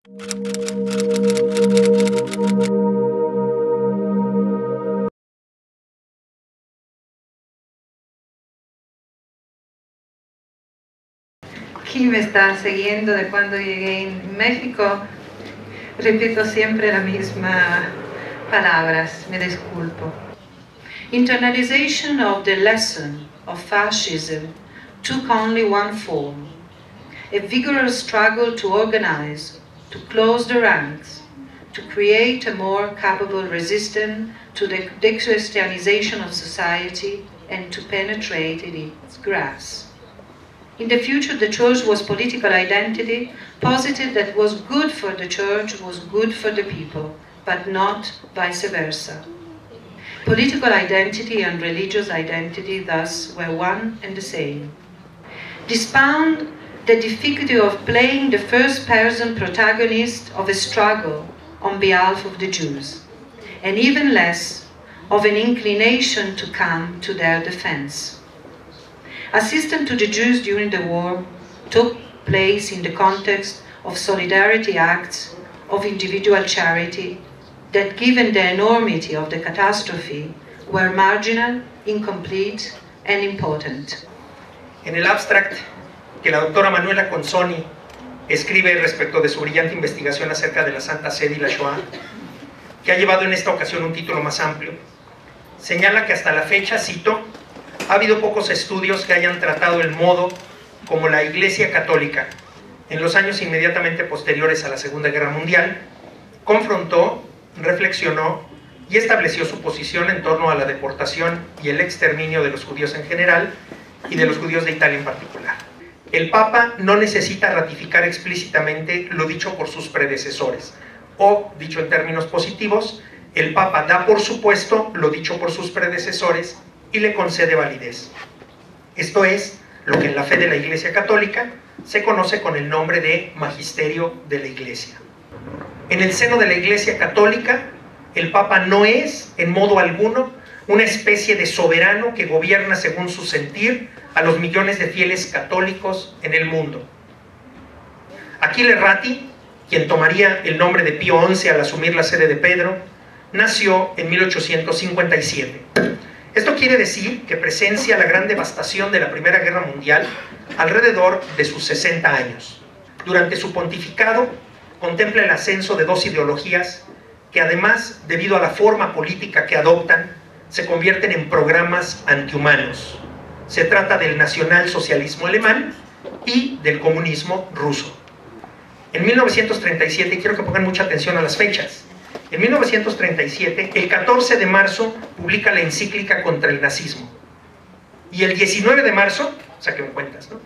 Quien me está siguiendo de cuando llegué en México, repito siempre las mismas palabras, me disculpo. Internalization of the lesson of fascism took only one form: a vigorous struggle to organize, to close the ranks, to create a more capable resistance to the de-Christianization of society and to penetrate its grasp. In the future, the church was political identity, posited that was good for the church was good for the people, but not vice versa. Political identity and religious identity thus were one and the same. Dispound the difficulty of playing the first-person protagonist of a struggle on behalf of the Jews, and even less of an inclination to come to their defense. Assistance to the Jews during the war took place in the context of solidarity acts of individual charity that, given the enormity of the catastrophe, were marginal, incomplete, and impotent. En el abstract que la doctora Manuela Consoni escribe respecto de su brillante investigación acerca de la Santa Sede y la Shoah, que ha llevado en esta ocasión un título más amplio, señala que hasta la fecha, cito, ha habido pocos estudios que hayan tratado el modo como la Iglesia Católica, en los años inmediatamente posteriores a la Segunda Guerra Mundial, confrontó, reflexionó y estableció su posición en torno a la deportación y el exterminio de los judíos en general y de los judíos de Italia en particular. El Papa no necesita ratificar explícitamente lo dicho por sus predecesores, o, dicho en términos positivos, el Papa da por supuesto lo dicho por sus predecesores y le concede validez. Esto es lo que en la fe de la Iglesia Católica se conoce con el nombre de Magisterio de la Iglesia. En el seno de la Iglesia Católica, el Papa no es, en modo alguno, una especie de soberano que gobierna según su sentir a los millones de fieles católicos en el mundo. Achille Ratti, quien tomaría el nombre de Pío XI al asumir la sede de Pedro, nació en 1857. Esto quiere decir que presencia la gran devastación de la Primera Guerra Mundial alrededor de sus 60 años. Durante su pontificado, contempla el ascenso de dos ideologías que además, debido a la forma política que adoptan, se convierten en programas antihumanos. Se trata del nacionalsocialismo alemán y del comunismo ruso. En 1937, quiero que pongan mucha atención a las fechas, en 1937, el 14 de marzo, publica la encíclica contra el nazismo. Y el 19 de marzo, saquen cuentas, ¿no?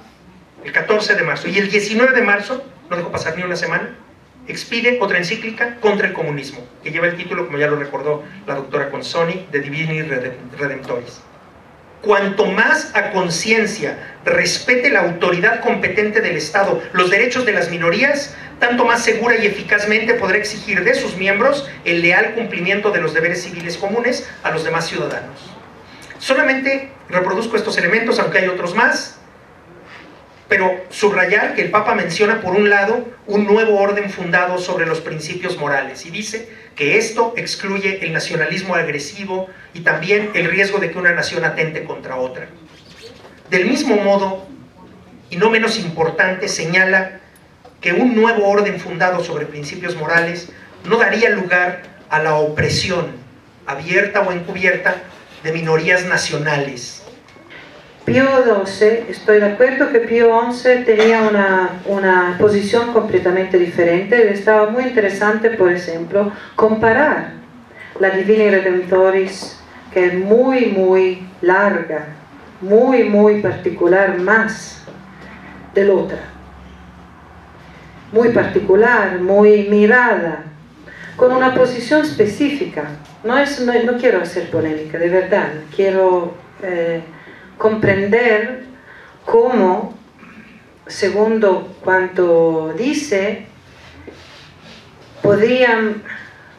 El 14 de marzo. Y el 19 de marzo, no dejó pasar ni una semana, expide otra encíclica contra el comunismo, que lleva el título, como ya lo recordó la doctora Consoni, de Divini Redemptoris. Cuanto más a conciencia respete la autoridad competente del Estado los derechos de las minorías, tanto más segura y eficazmente podrá exigir de sus miembros el leal cumplimiento de los deberes civiles comunes a los demás ciudadanos. Solamente reproduzco estos elementos, aunque hay otros más, pero subrayar que el Papa menciona por un lado un nuevo orden fundado sobre los principios morales y dice que esto excluye el nacionalismo agresivo y también el riesgo de que una nación atente contra otra. Del mismo modo, y no menos importante, señala que un nuevo orden fundado sobre principios morales no daría lugar a la opresión, abierta o encubierta, de minorías nacionales. Pío XII, estoy de acuerdo que Pío XI tenía una posición completamente diferente. Estaba muy interesante, por ejemplo, comparar la Divini Redemptoris, que es muy larga, muy particular, más de la otra. Muy particular, muy mirada, con una posición específica. No quiero hacer polémica, de verdad, quiero comprender cómo, segundo cuanto dice, podrían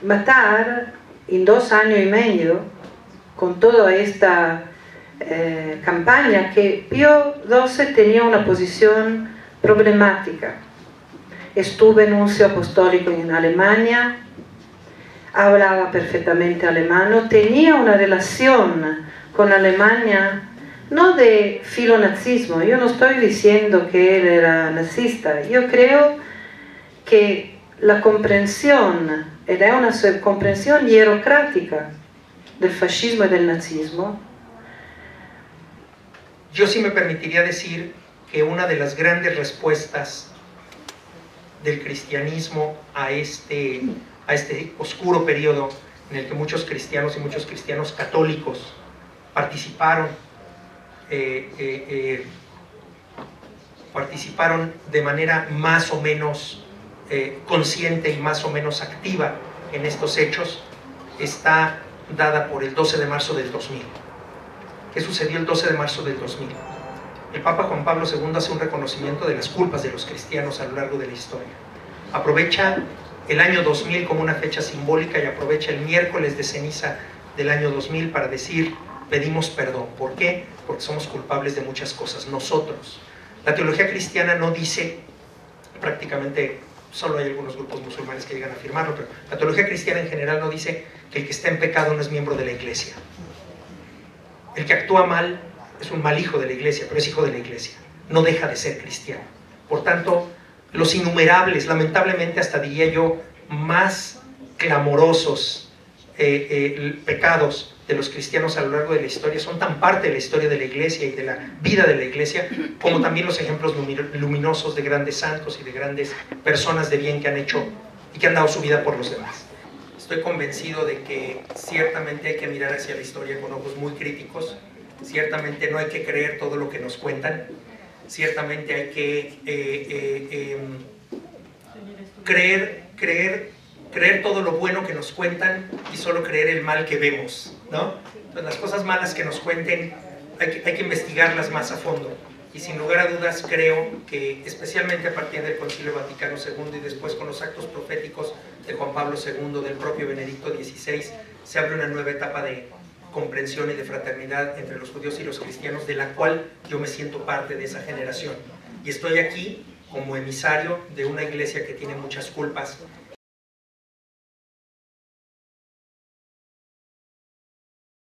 matar en 2 años y medio con toda esta campaña, que Pío XII tenía una posición problemática. estuve nuncio apostólico en Alemania, hablaba perfectamente alemán, tenía una relación con Alemania, no de filonazismo. Yo no estoy diciendo que él era nazista, yo creo que la comprensión era una comprensión hierocrática del fascismo y del nazismo. Yo sí me permitiría decir que una de las grandes respuestas del cristianismo a este oscuro periodo en el que muchos cristianos y muchos cristianos católicos participaron de manera más o menos consciente y más o menos activa en estos hechos, está dada por el 12 de marzo del 2000. ¿Qué sucedió el 12 de marzo del 2000? El Papa Juan Pablo II hace un reconocimiento de las culpas de los cristianos a lo largo de la historia. Aprovecha el año 2000 como una fecha simbólica y aprovecha el miércoles de ceniza del año 2000 para decir: pedimos perdón. ¿Por qué? Porque somos culpables de muchas cosas, nosotros. La teología cristiana no dice, prácticamente solo hay algunos grupos musulmanes que llegan a afirmarlo, pero la teología cristiana en general no dice que el que está en pecado no es miembro de la iglesia. El que actúa mal es un mal hijo de la iglesia, pero es hijo de la iglesia, no deja de ser cristiano. Por tanto, los innumerables, lamentablemente hasta diría yo, más clamorosos pecados de los cristianos a lo largo de la historia son tan parte de la historia de la iglesia y de la vida de la iglesia, como también los ejemplos luminosos de grandes santos y de grandes personas de bien que han hecho y que han dado su vida por los demás. Estoy convencido de que ciertamente hay que mirar hacia la historia con ojos muy críticos, ciertamente no hay que creer todo lo que nos cuentan, ciertamente hay que creer todo lo bueno que nos cuentan y solo creer el mal que vemos, ¿no? Entonces, las cosas malas que nos cuenten hay que investigarlas más a fondo. Y sin lugar a dudas creo que, especialmente a partir del Concilio Vaticano II y después con los actos proféticos de Juan Pablo II, del propio Benedicto XVI, se abre una nueva etapa de comprensión y de fraternidad entre los judíos y los cristianos, de la cual yo me siento parte de esa generación. Y estoy aquí como emisario de una iglesia que tiene muchas culpas